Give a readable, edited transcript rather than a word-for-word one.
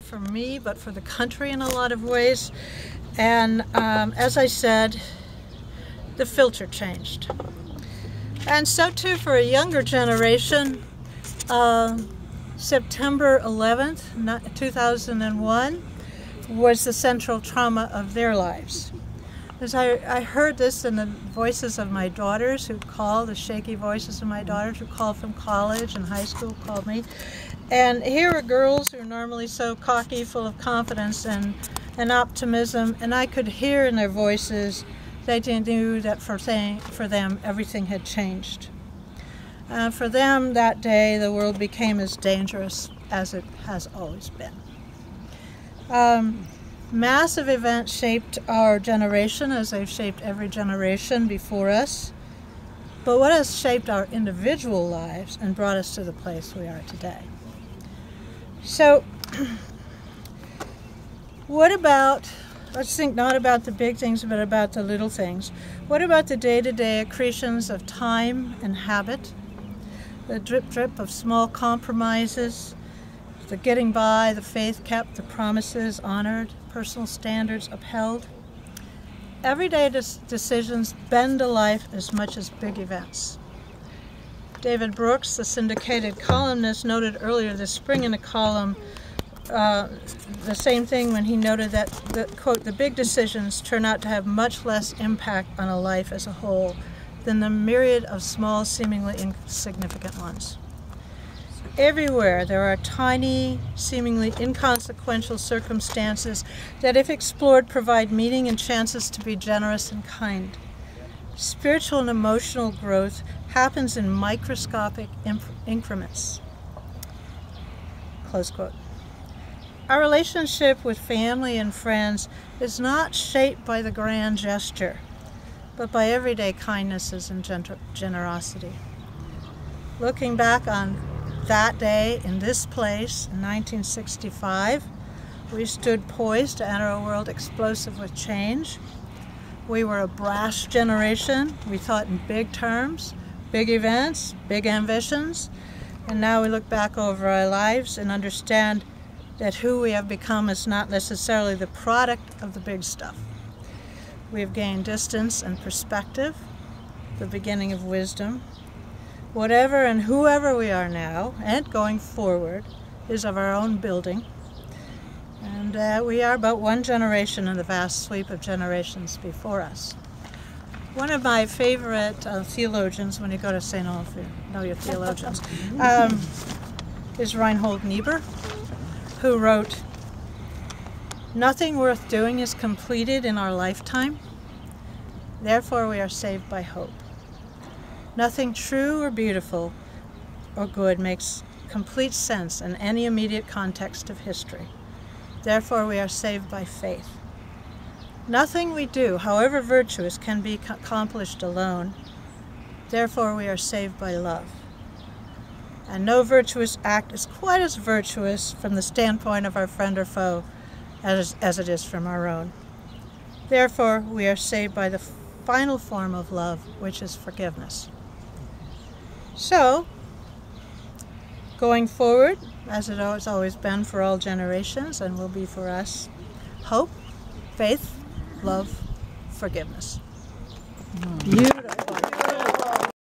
for me, but for the country in a lot of ways. And as I said, the filter changed. And so too for a younger generation, September 11th, 2001 was the central trauma of their lives. As I heard this in the voices of my daughters who called, the shaky voices of my daughters who called from college and high school called me. And here are girls who are normally so cocky, full of confidence and optimism, and I could hear in their voices they knew that for them everything had changed. For them that day the world became as dangerous as it has always been. Massive events shaped our generation as they've shaped every generation before us. But what has shaped our individual lives and brought us to the place we are today? So, what about, let's think not about the big things, but about the little things. What about the day-to-day accretions of time and habit? The drip-drip of small compromises, the getting by, the faith kept, the promises honored, personal standards upheld. Everyday decisions bend a life as much as big events. David Brooks, the syndicated columnist, noted earlier this spring in a column the same thing when he noted that, quote, the big decisions turn out to have much less impact on a life as a whole than the myriad of small, seemingly insignificant ones. Everywhere there are tiny, seemingly inconsequential circumstances that, if explored, provide meaning and chances to be generous and kind. Spiritual and emotional growth happens in microscopic increments. Close quote. Our relationship with family and friends is not shaped by the grand gesture, but by everyday kindnesses and generosity. Looking back on that day in this place in 1965, we stood poised to enter a world explosive with change. We were a brash generation. We thought in big terms, big events, big ambitions. And now we look back over our lives and understand that who we have become is not necessarily the product of the big stuff. We have gained distance and perspective, the beginning of wisdom. Whatever and whoever we are now, and going forward, is of our own building. And we are but one generation in the vast sweep of generations before us. One of my favorite theologians, when you go to St. Olaf, you know your theologians, is Reinhold Niebuhr, who wrote, "Nothing worth doing is completed in our lifetime, therefore we are saved by hope. Nothing true or beautiful or good makes complete sense in any immediate context of history. Therefore, we are saved by faith. Nothing we do, however virtuous, can be accomplished alone. Therefore, we are saved by love. And no virtuous act is quite as virtuous from the standpoint of our friend or foe as it is from our own. Therefore, we are saved by the final form of love, which is forgiveness." So, going forward, as it has always been for all generations and will be for us, hope, faith, love, forgiveness. Beautiful.